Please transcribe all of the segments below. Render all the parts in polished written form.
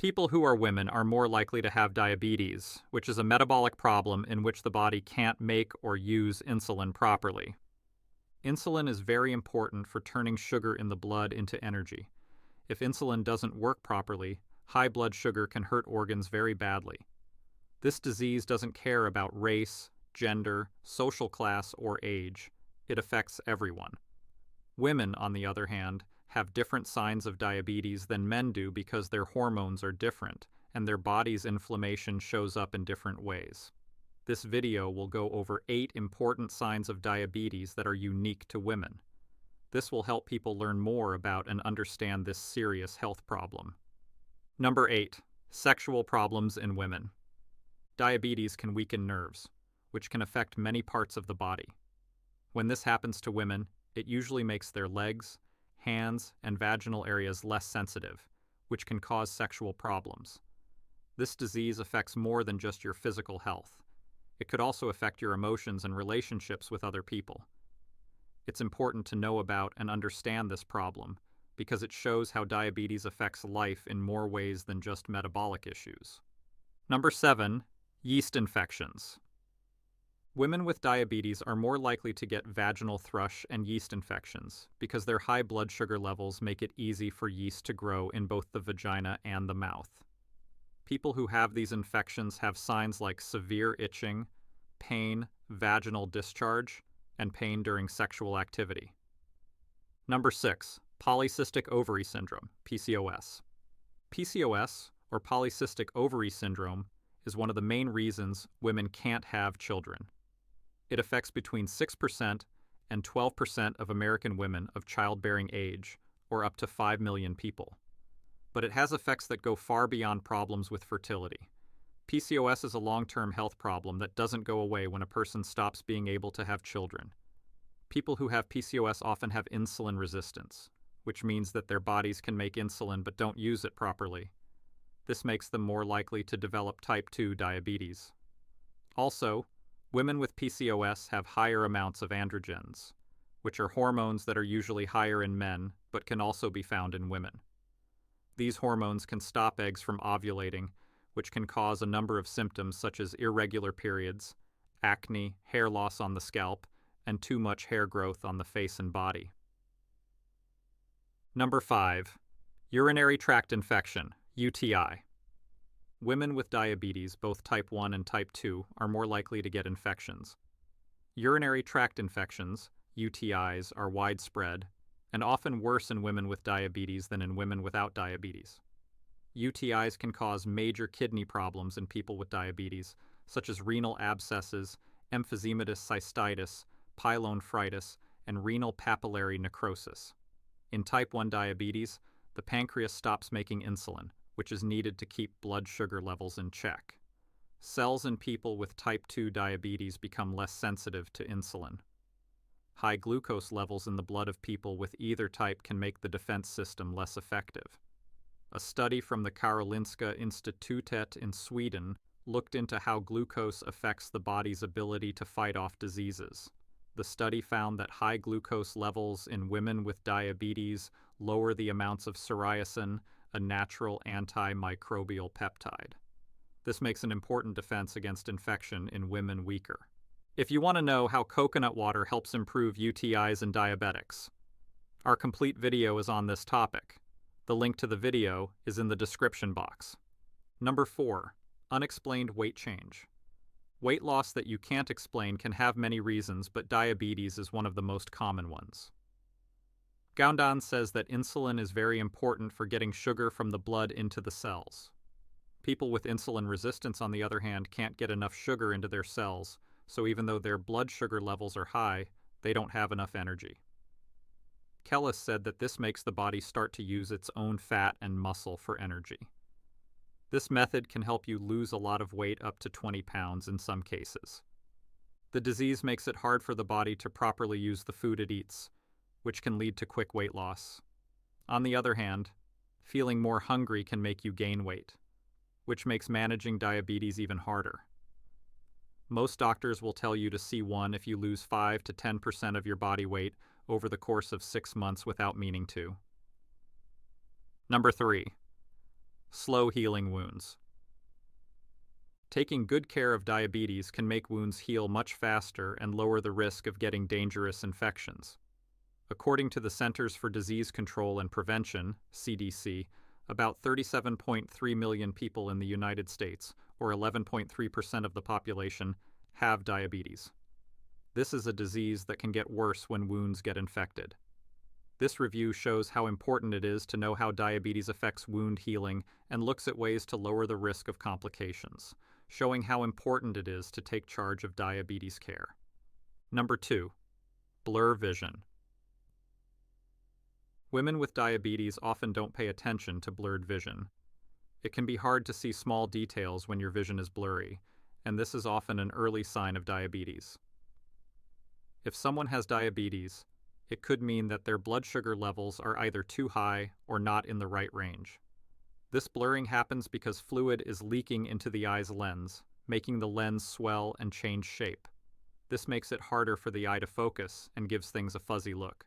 People who are women are more likely to have diabetes, which is a metabolic problem in which the body can't make or use insulin properly. Insulin is very important for turning sugar in the blood into energy. If insulin doesn't work properly, high blood sugar can hurt organs very badly. This disease doesn't care about race, gender, social class, or age. It affects everyone. Women, on the other hand, have different signs of diabetes than men do because their hormones are different, and their body's inflammation shows up in different ways. This video will go over 8 important signs of diabetes that are unique to women. This will help people learn more about and understand this serious health problem. Number 8. Sexual problems in women. Diabetes can weaken nerves, which can affect many parts of the body. When this happens to women, it usually makes their legs, hands, and vaginal areas less sensitive, which can cause sexual problems. This disease affects more than just your physical health. It could also affect your emotions and relationships with other people. It's important to know about and understand this problem because it shows how diabetes affects life in more ways than just metabolic issues. Number 7. Yeast infections. Women with diabetes are more likely to get vaginal thrush and yeast infections because their high blood sugar levels make it easy for yeast to grow in both the vagina and the mouth. People who have these infections have signs like severe itching, pain, vaginal discharge, and pain during sexual activity. Number 6. Polycystic ovary syndrome, PCOS. PCOS, or polycystic ovary syndrome, is one of the main reasons women can't have children. It affects between 6% and 12% of American women of childbearing age, or up to 5 million people. But it has effects that go far beyond problems with fertility. PCOS is a long-term health problem that doesn't go away when a person stops being able to have children. People who have PCOS often have insulin resistance, which means that their bodies can make insulin but don't use it properly. This makes them more likely to develop type 2 diabetes. Also, women with PCOS have higher amounts of androgens, which are hormones that are usually higher in men but can also be found in women. These hormones can stop eggs from ovulating, which can cause a number of symptoms such as irregular periods, acne, hair loss on the scalp, and too much hair growth on the face and body. Number 5. Urinary tract infection, UTI. Women with diabetes, both type 1 and type 2, are more likely to get infections. Urinary tract infections, UTIs, are widespread and often worse in women with diabetes than in women without diabetes. UTIs can cause major kidney problems in people with diabetes, such as renal abscesses, emphysematous cystitis, pyelonephritis, and renal papillary necrosis. In type 1 diabetes, the pancreas stops making insulin, which is needed to keep blood sugar levels in check. Cells in people with type 2 diabetes become less sensitive to insulin. High glucose levels in the blood of people with either type can make the defense system less effective. A study from the Karolinska Institutet in Sweden looked into how glucose affects the body's ability to fight off diseases. The study found that high glucose levels in women with diabetes lower the amounts of psoriasin, a natural antimicrobial peptide. This makes an important defense against infection in women weaker. If you want to know how coconut water helps improve UTIs and diabetics, our complete video is on this topic. The link to the video is in the description box. Number 4. Unexplained weight change. Weight loss that you can't explain can have many reasons, but diabetes is one of the most common ones. Gaundan says that insulin is very important for getting sugar from the blood into the cells. People with insulin resistance, on the other hand, can't get enough sugar into their cells, so even though their blood sugar levels are high, they don't have enough energy. Kellis said that this makes the body start to use its own fat and muscle for energy. This method can help you lose a lot of weight, up to 20 pounds in some cases. The disease makes it hard for the body to properly use the food it eats, which can lead to quick weight loss. On the other hand, feeling more hungry can make you gain weight, which makes managing diabetes even harder. Most doctors will tell you to see one if you lose 5 to 10% of your body weight over the course of 6 months without meaning to. Number 3. Slow healing wounds. Taking good care of diabetes can make wounds heal much faster and lower the risk of getting dangerous infections. According to the Centers for Disease Control and Prevention, CDC, about 37.3 million people in the United States, or 11.3% of the population, have diabetes. This is a disease that can get worse when wounds get infected. This review shows how important it is to know how diabetes affects wound healing and looks at ways to lower the risk of complications, showing how important it is to take charge of diabetes care. Number 2. Blur vision. Women with diabetes often don't pay attention to blurred vision. It can be hard to see small details when your vision is blurry, and this is often an early sign of diabetes. If someone has diabetes, it could mean that their blood sugar levels are either too high or not in the right range. This blurring happens because fluid is leaking into the eye's lens, making the lens swell and change shape. This makes it harder for the eye to focus and gives things a fuzzy look.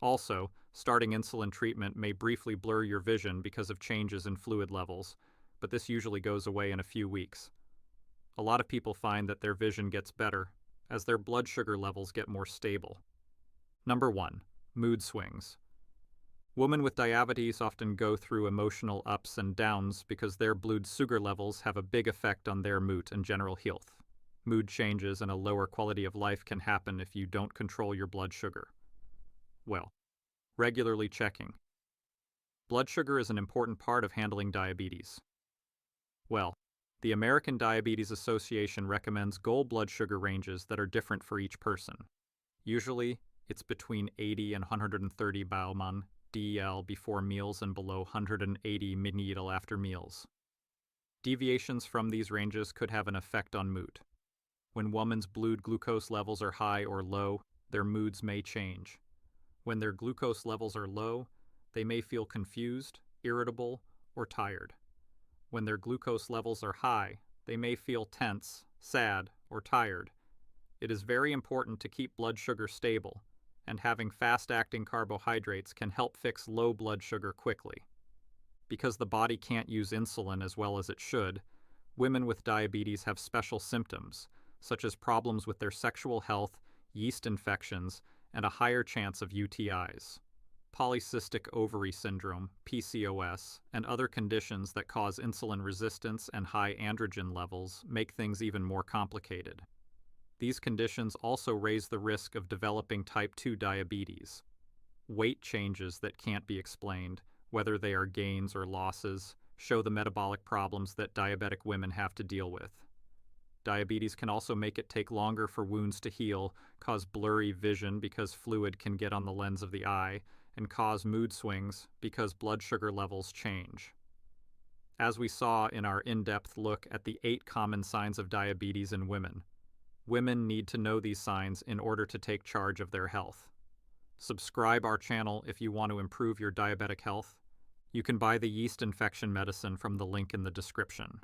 Also, starting insulin treatment may briefly blur your vision because of changes in fluid levels, but this usually goes away in a few weeks. A lot of people find that their vision gets better as their blood sugar levels get more stable. Number 1. Mood swings. Women with diabetes often go through emotional ups and downs because their blood sugar levels have a big effect on their mood and general health. Mood changes and a lower quality of life can happen if you don't control your blood sugar. Well, regularly checking. Blood sugar is an important part of handling diabetes. Well, the American Diabetes Association recommends goal blood sugar ranges that are different for each person. Usually, it's between 80 and 130 Baumann DL before meals and below 180 mg after meals. Deviations from these ranges could have an effect on mood. When women's blood glucose levels are high or low, their moods may change. When their glucose levels are low, they may feel confused, irritable, or tired. When their glucose levels are high, they may feel tense, sad, or tired. It is very important to keep blood sugar stable, and having fast-acting carbohydrates can help fix low blood sugar quickly. Because the body can't use insulin as well as it should, women with diabetes have special symptoms, such as problems with their sexual health, yeast infections, and a higher chance of UTIs. Polycystic ovary syndrome, PCOS, and other conditions that cause insulin resistance and high androgen levels make things even more complicated. These conditions also raise the risk of developing type 2 diabetes. Weight changes that can't be explained, whether they are gains or losses, show the metabolic problems that diabetic women have to deal with. Diabetes can also make it take longer for wounds to heal, cause blurry vision because fluid can get on the lens of the eye, and cause mood swings because blood sugar levels change. As we saw in our in-depth look at the 8 common signs of diabetes in women, women need to know these signs in order to take charge of their health. Subscribe our channel if you want to improve your diabetic health. You can buy the yeast infection medicine from the link in the description.